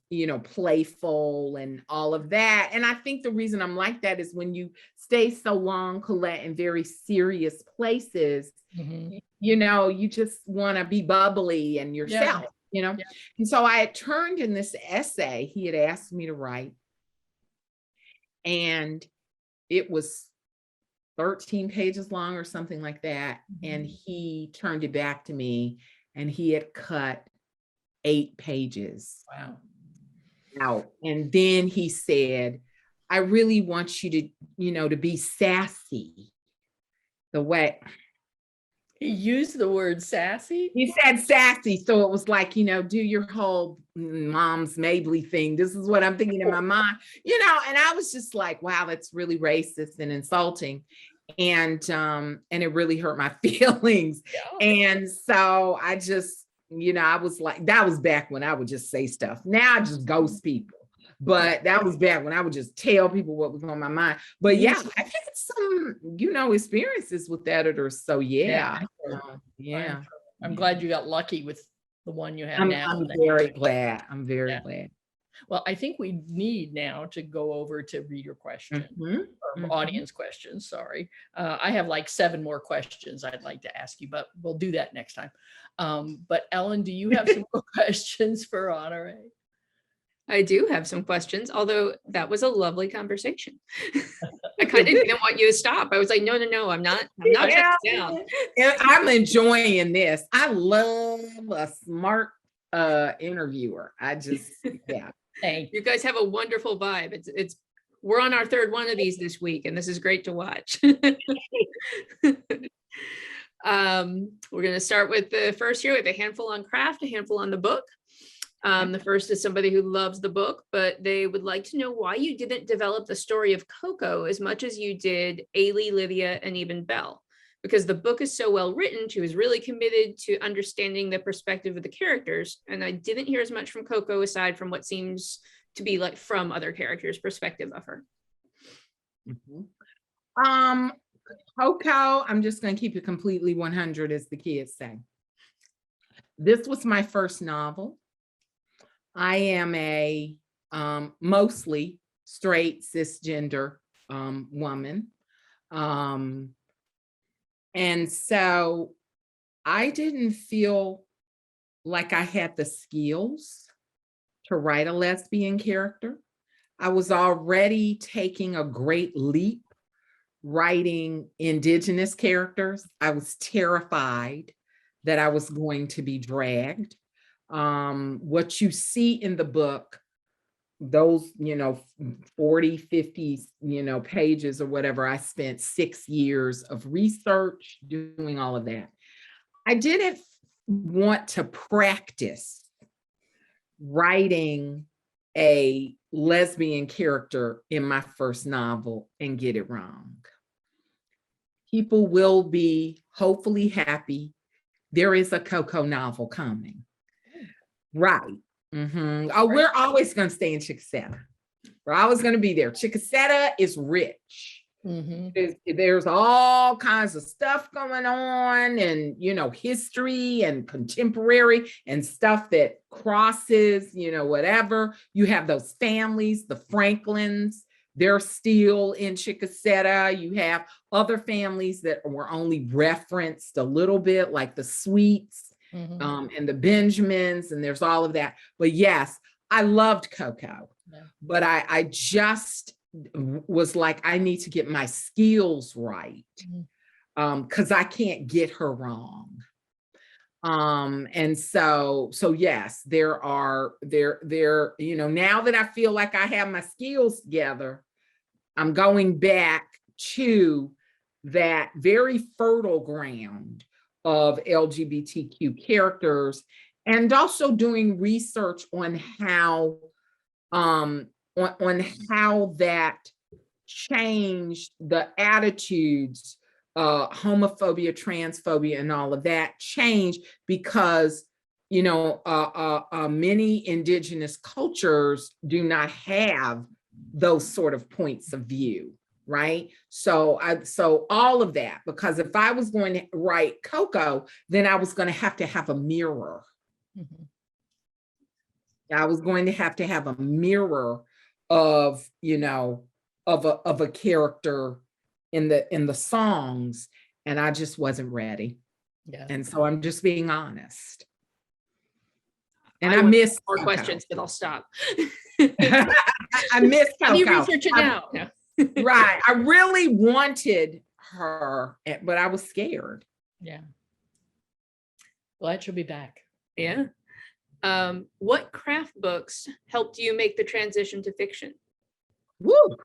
playful and all of that. And I think the reason I'm like that is when you stay so long, Colette, in very serious places, you just want to be bubbly and yourself. And so I had turned in this essay he had asked me to write, and it was 13 pages long or something like that. And he turned it back to me, and he had cut 8 pages out. And then he said, I really want you to, to be sassy. The way he used the word sassy. He said sassy. So it was like, do your whole mom's Mabley thing. This is what I'm thinking in my mind, and I was just like, wow, that's really racist and insulting. And it really hurt my feelings. And so I just, I was like, that was back when I would just say stuff. Now I just ghost people. But that was back when I would just tell people what was on my mind. But yeah, I've had some, experiences with editors. So yeah. I'm glad you got lucky with the one you have now. I'm very glad. I'm very glad. Well, I think we need now to go over to reader questions, or audience questions. Sorry. I have like 7 more questions I'd like to ask you, but we'll do that next time. But Ellen, do you have some more questions for Honoree? I do have some questions, although that was a lovely conversation. I kind of didn't want you to stop. I was like, no, I'm not shutting down. I'm enjoying this. I love a smart interviewer. I just, Hey, you guys have a wonderful vibe. We're on our 3rd one of these this week, and this is great to watch. We're going to start with the first here. We have a handful on craft, a handful on the book. The first is somebody who loves the book, but they would like to know why you didn't develop the story of Coco as much as you did Ailey, Lydia, and even Belle. Because the book is so well written, she was really committed to understanding the perspective of the characters. And I didn't hear as much from Coco aside from what seems to be like from other characters' perspective of her. Coco, I'm just going to keep it completely 100, as the kids say. This was my first novel. I am a mostly straight cisgender woman. And so I didn't feel like I had the skills to write a lesbian character. I was already taking a great leap writing Indigenous characters. I was terrified that I was going to be dragged. What you see in the book, those, 40, 50, pages or whatever, I spent 6 years of research doing all of that. I didn't want to practice writing a lesbian character in my first novel and get it wrong. People will be hopefully happy. There is a Coco novel coming. Right. Oh, we're always going to stay in Chickasetta. We're always going to be there. Chickasetta is rich. There's all kinds of stuff going on, and history and contemporary and stuff that crosses, whatever. You have those families, the Franklins, they're still in Chickasetta. You have other families that were only referenced a little bit, like the Sweets. And the Benjamins, and there's all of that. But yes, I loved Coco, but I just was like, I need to get my skills right, because I can't get her wrong. And so yes, there, you know, now that I feel like I have my skills together, I'm going back to that very fertile ground of LGBTQ characters, and also doing research on how on how that changed the attitudes, homophobia, transphobia, and all of that changed because, you know, many indigenous cultures do not have those sort of points of view, right? So all of that, because if I was going to write Coco, then I was going to have a mirror. I was going to have a mirror of, you know, of a character in the songs, and I just wasn't ready. Yeah. And so I'm just being honest. And I I want miss more Coco. questions, but I'll stop. I miss Coco. You research it now. Right. I really wanted her, but I was scared. Yeah. Glad she'll be back. Yeah. What craft books helped you make the transition to fiction? Woo.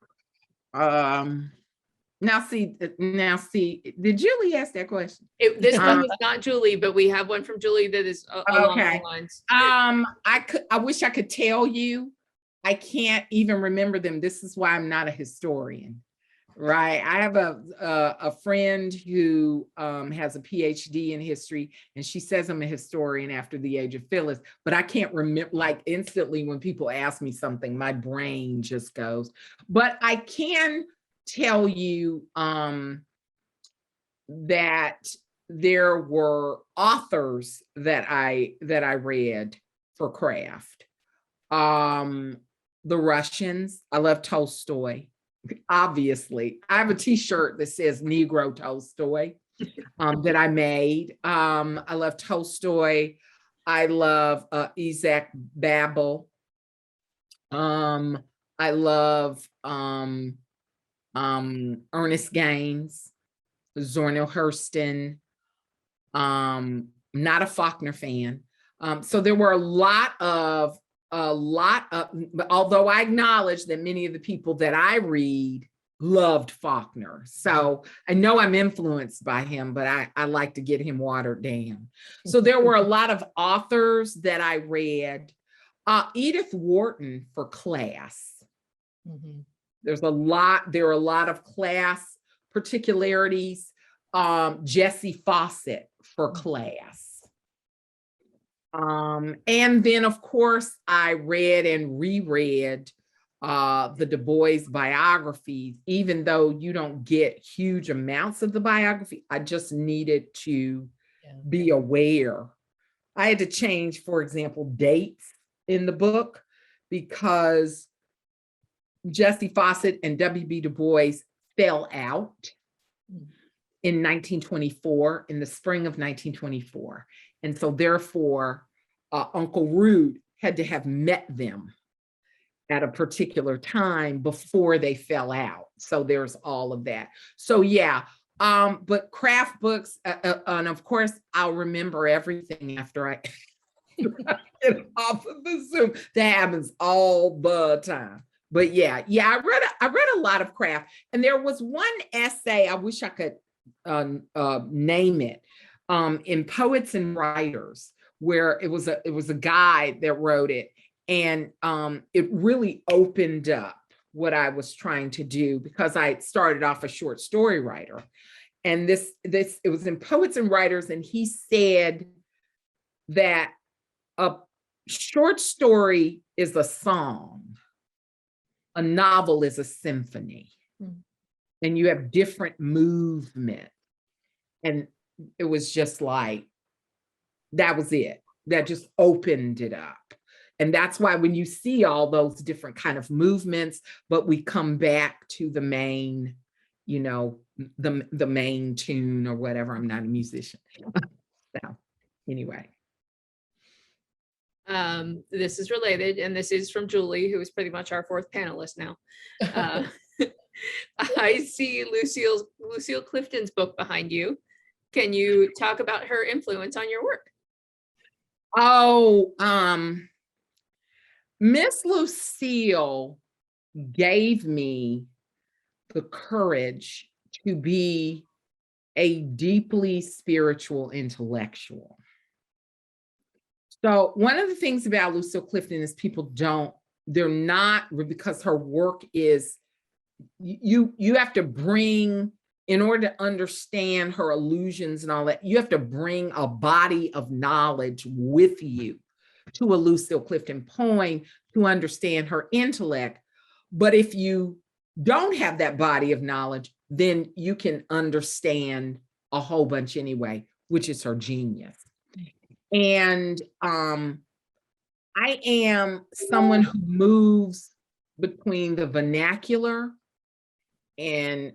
Now see, did Julie ask that question? This one was not Julie, but we have one from Julie that is along Okay. the lines. I wish I could tell you. I can't even remember them. This is why I'm not a historian, right? I have a friend who has a PhD in history, and she says I'm a historian after the age of Phyllis, but I can't remember, like instantly when people ask me something, my brain just goes. But I can tell you that there were authors that I read for craft. The Russians, I love Tolstoy. Obviously, I have a t-shirt that says Negro Tolstoy that I made. I love Tolstoy. I love Isaac Babel. I love Ernest Gaines, Zora Hurston. Not a Faulkner fan. So there were a lot of, although I acknowledge that many of the people that I read loved Faulkner. So I know I'm influenced by him, but I like to get him watered down. So there were a lot of authors that I read. Edith Wharton for class. There are a lot of class particularities. Jessie Fawcett for class. And then of course I read and reread the Du Bois biographies, even though you don't get huge amounts of the biography. I just needed to be aware. I had to change, for example, dates in the book because Jessie Fawcett and W.B. Du Bois fell out in 1924, in the spring of 1924. And so therefore, Uncle Rude had to have met them at a particular time before they fell out. So there's all of that. So yeah, but craft books, and of course, I'll remember everything after I get off of the Zoom. That happens all the time. But yeah, I read a lot of craft. And there was one essay, I wish I could name it, in Poets and Writers, where it was a guy that wrote it, and it really opened up what I was trying to do, because I started off a short story writer, and it was in Poets and Writers, and he said that a short story is a song, a novel is a symphony. And you have different movement. And it was just like, that was it. That just opened it up. And that's why when you see all those different kind of movements, but we come back to the main, you know, the main tune or whatever. I'm not a musician. So anyway. This is related, and this is from Julie, who is pretty much our fourth panelist now. I see Lucille Clifton's book behind you. Can you talk about her influence on your work? Oh, Miss Lucille gave me the courage to be a deeply spiritual intellectual. So one of the things about Lucille Clifton is they're not, because her work is, you have to bring, in order to understand her illusions and all that, you have to bring a body of knowledge with you to a Lucille Clifton poem to understand her intellect. But if you don't have that body of knowledge, then you can understand a whole bunch anyway, which is her genius. And I am someone who moves between the vernacular and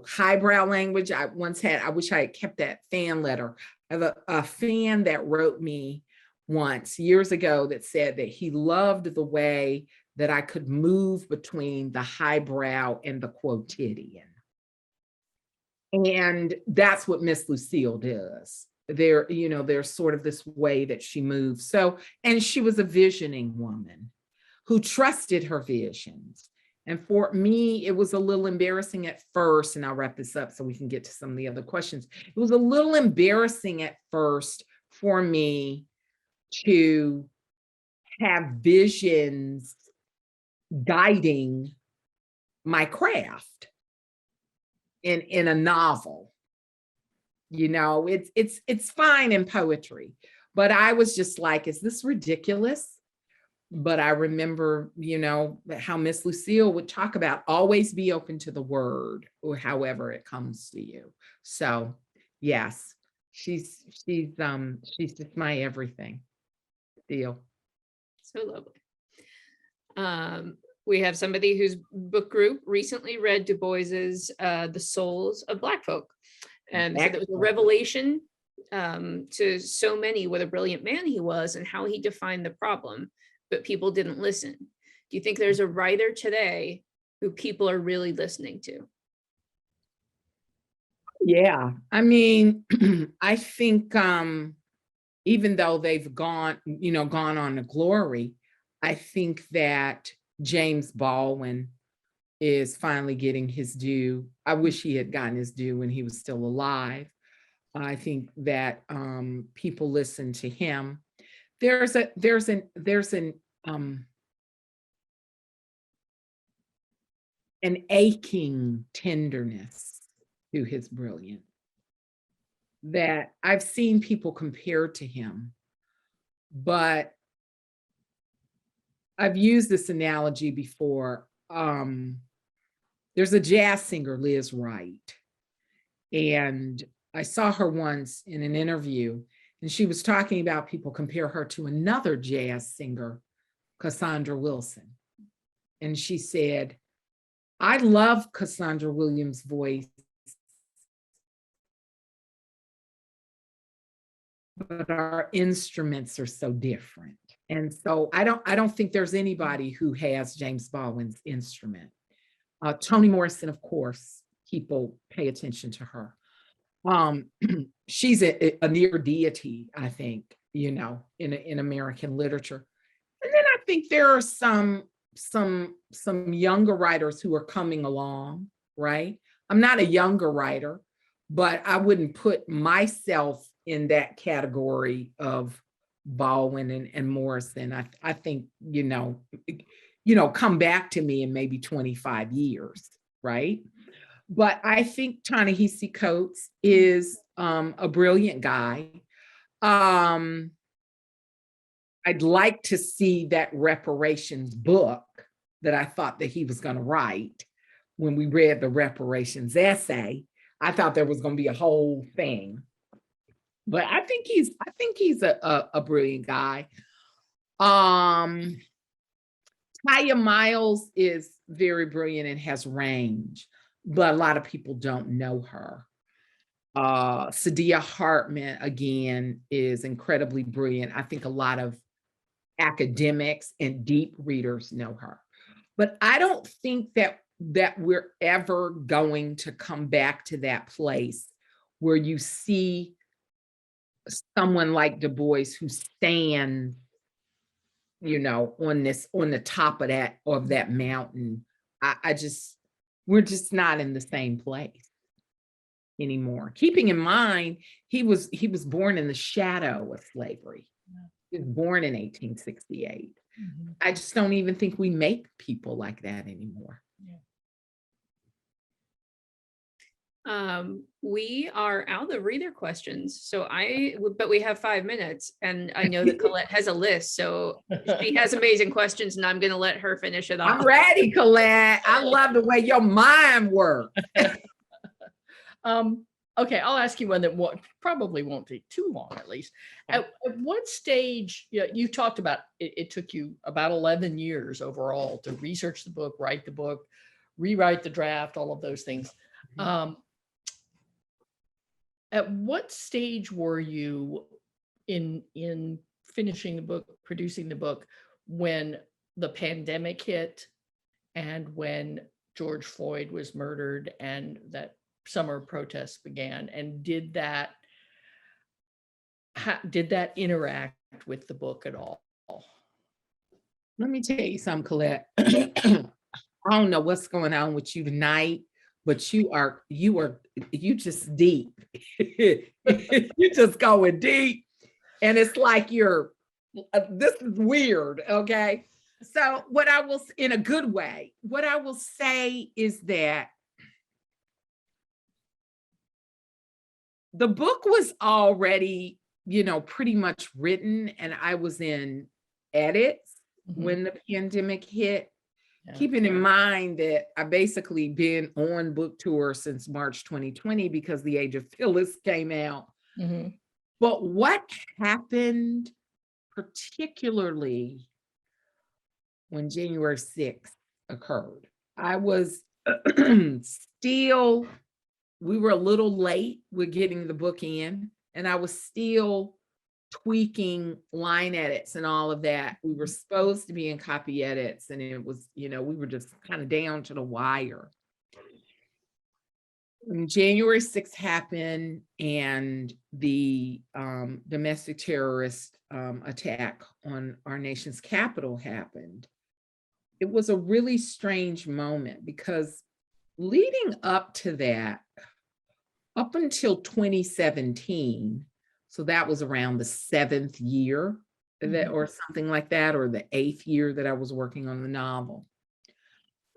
highbrow language. I wish I had kept that fan letter. I have a fan that wrote me once years ago that said that he loved the way that I could move between the highbrow and the quotidian. And that's what Miss Lucille does. There's sort of this way that she moves. So, and she was a visioning woman who trusted her visions. And for me, it was a little embarrassing at first, and I'll wrap this up so we can get to some of the other questions. It was a little embarrassing at first for me to have visions guiding my craft in a novel. It's fine in poetry, but I was just like, is this ridiculous? But I remember, how Miss Lucille would talk about always be open to the word or however it comes to you. So yes, she's just my everything. Deal. So lovely. We have somebody whose book group recently read Du Bois's The Souls of Black Folk. And said it was a revelation to so many what a brilliant man he was and how he defined the problem, but people didn't listen. Do you think there's a writer today who people are really listening to? Yeah, I mean, I think even though they've gone on to glory, I think that James Baldwin is finally getting his due. I wish he had gotten his due when he was still alive. I think that people listen to him. There's an aching tenderness to his brilliance that I've seen people compare to him, but I've used this analogy before. There's a jazz singer, Liz Wright, and I saw her once in an interview, and she was talking about people compare her to another jazz singer, Cassandra Wilson. And she said, I love Cassandra Williams' voice, but our instruments are so different. And so I don't think there's anybody who has James Baldwin's instrument. Toni Morrison, of course, people pay attention to her. She's a near deity, I think, in American literature. And then I think there are some younger writers who are coming along, right? I'm not a younger writer, but I wouldn't put myself in that category of Baldwin and Morrison. I think, come back to me in maybe 25 years, right? But I think Ta-Nehisi Coates is a brilliant guy. I'd like to see that reparations book that I thought that he was going to write. When we read the reparations essay, I thought there was going to be a whole thing. But I think he's a brilliant guy. Taya Miles is very brilliant and has range, but a lot of people don't know her. Saidiya Hartman, again, is incredibly brilliant. I think a lot of academics and deep readers know her. But I don't think that that we're ever going to come back to that place where you see someone like Du Bois who stands, you know, on the top of that mountain. We're just not in the same place anymore. Keeping in mind, he was born in the shadow of slavery. He was born in 1868. I just don't even think we make people like that anymore. We are out of reader questions, but we have 5 minutes, and I know that Colette has a list, so she has amazing questions, and I'm going to let her finish it off. I'm ready, Colette. I love the way your mind works. Okay, I'll ask you one that probably won't take too long, at least. At what stage, you talked about it took you about 11 years overall to research the book, write the book, rewrite the draft, all of those things. At what stage were you in finishing the book, producing the book, when the pandemic hit and when George Floyd was murdered and that summer protests began? And did that interact with the book at all? Let me tell you something, Colette. I don't know what's going on with you tonight, but you just deep. You just going deep. And it's like this is weird, okay? So in a good way, what I will say is that the book was already, pretty much written, and I was in edits when the pandemic hit. Yeah. Keeping in mind that I basically been on book tour since March 2020 because The Age of Phyllis came out. But what happened, particularly when January 6th occurred, I was we were a little late with getting the book in, and I was still tweaking line edits and all of that. We were supposed to be in copy edits, and it was, we were just kind of down to the wire. When January 6th happened and the domestic terrorist attack on our nation's capital happened, it was a really strange moment because leading up to that, up until 2017, so that was around the 7th year or something like that, or the 8th year that I was working on the novel,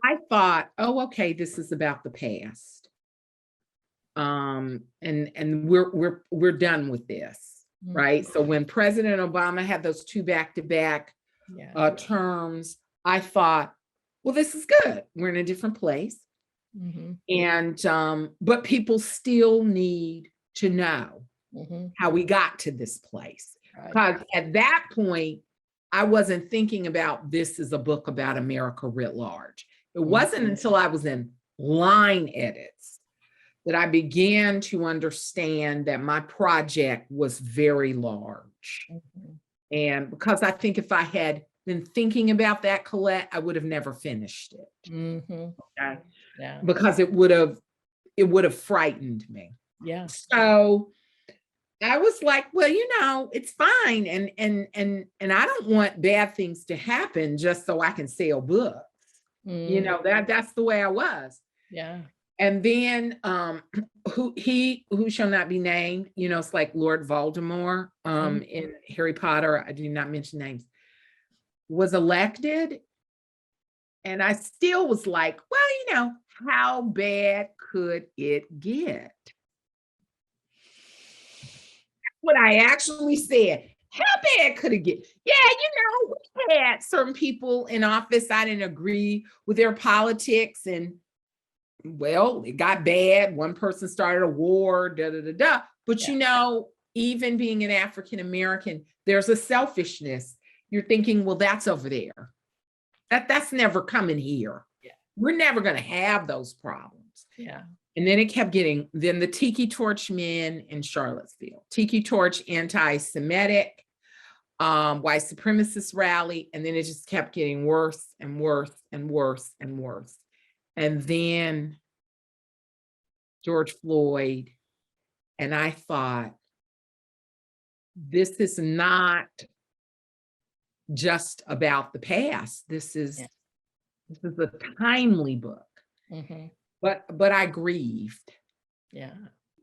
I thought, oh, okay, this is about the past. And we're done with this, right? So when President Obama had those 2 back-to-back terms, I thought, well, this is good. We're in a different place. And but people still need to know how we got to this place. Because at that point, I wasn't thinking about this as a book about America writ large. It wasn't until I was in line edits that I began to understand that my project was very large. And because I think if I had been thinking about that, Colette, I would have never finished it. Okay? Yeah. Because it would have frightened me. Yeah. So I was like, well, it's fine. And I don't want bad things to happen just so I can sell books. That's the way I was. Yeah. And then who shall not be named, it's like Lord Voldemort in Harry Potter, I do not mention names, was elected. And I still was like, well, how bad could it get? What I actually said, how bad could it get? Yeah, we had certain people in office, I didn't agree with their politics, and well, it got bad. One person started a war, But even being an African American, there's a selfishness. You're thinking, well, that's over there. That's never coming here. Yeah. We're never going to have those problems. Yeah. And then it kept getting, then the Tiki Torch men in Charlottesville, Tiki Torch anti-Semitic, white supremacist rally. And then it just kept getting worse and worse and worse and worse. and then George Floyd. And I thought, this is not just about the past. This is a timely book. Mm-hmm. But I grieved. Yeah.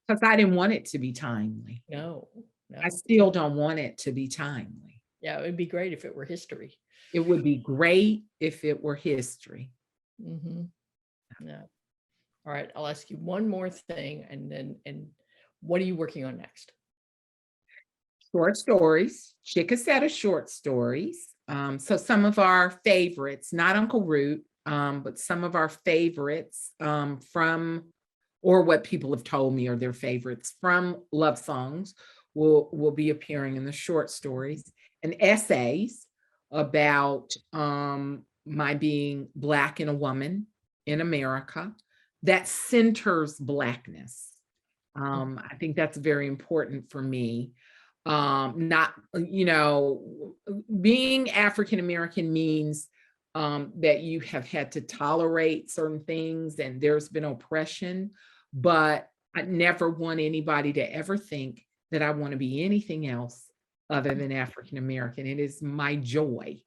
Because I didn't want it to be timely. No. I still don't want it to be timely. Yeah, it would be great if it were history. It would be great if it were history. Mm-hmm. Yeah. All right, I'll ask you one more thing, and what are you working on next? Short stories, chick set of short stories. So some of our favorites, not Uncle Root, but some of our favorites from, or what people have told me are their favorites from Love Songs will be appearing in the short stories, and essays about my being Black and a woman in America that centers Blackness. I think that's very important for me. Not, being African American means that you have had to tolerate certain things and there's been oppression, but I never want anybody to ever think that I want to be anything else other than African American. It is my joy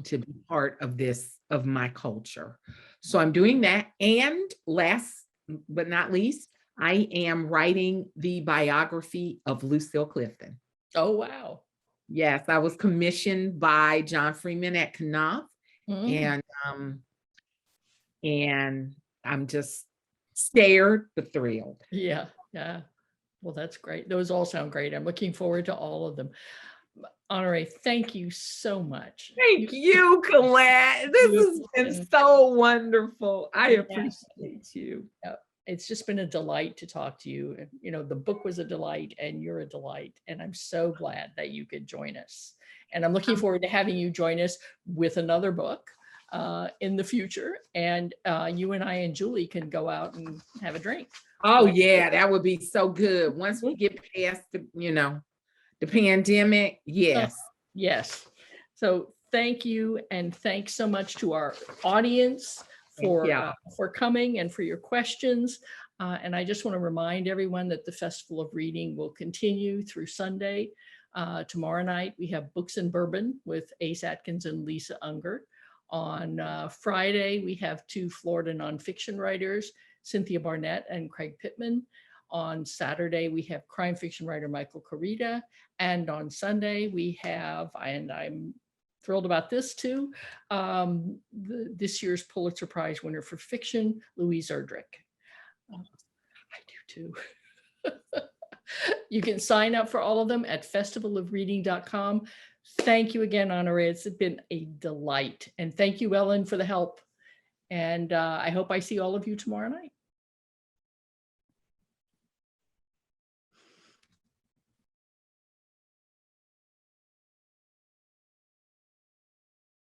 to be part of this, of my culture. So I'm doing that. And last but not least, I am writing the biography of Lucille Clifton. Oh, wow. Yes, I was commissioned by John Freeman at Knopf, and I'm just scared but thrilled. Yeah, yeah. Well, that's great. Those all sound great. I'm looking forward to all of them. Honoree, thank you so much. Thank you, Colette. This has been so wonderful. I appreciate you. It's just been a delight to talk to you. The book was a delight and you're a delight. And I'm so glad that you could join us. And I'm looking forward to having you join us with another book in the future. And you and I and Julie can go out and have a drink. Oh, yeah, that would be so good. Once we get past the pandemic, yes. Yes. So thank you. And thanks so much to our audience for coming and for your questions. And I just want to remind everyone that the Festival of Reading will continue through Sunday. Tomorrow night, we have Books and Bourbon with Ace Atkins and Lisa Unger. On Friday, we have two Florida nonfiction writers, Cynthia Barnett and Craig Pittman. On Saturday, we have crime fiction writer Michael Carita. And on Sunday, we have, and I'm thrilled about this too, this year's Pulitzer Prize winner for fiction, Louise Erdrich. I do too. You can sign up for all of them at festivalofreading.com. Thank you again, Honoree. It's been a delight. And thank you, Ellen, for the help. And I hope I see all of you tomorrow night.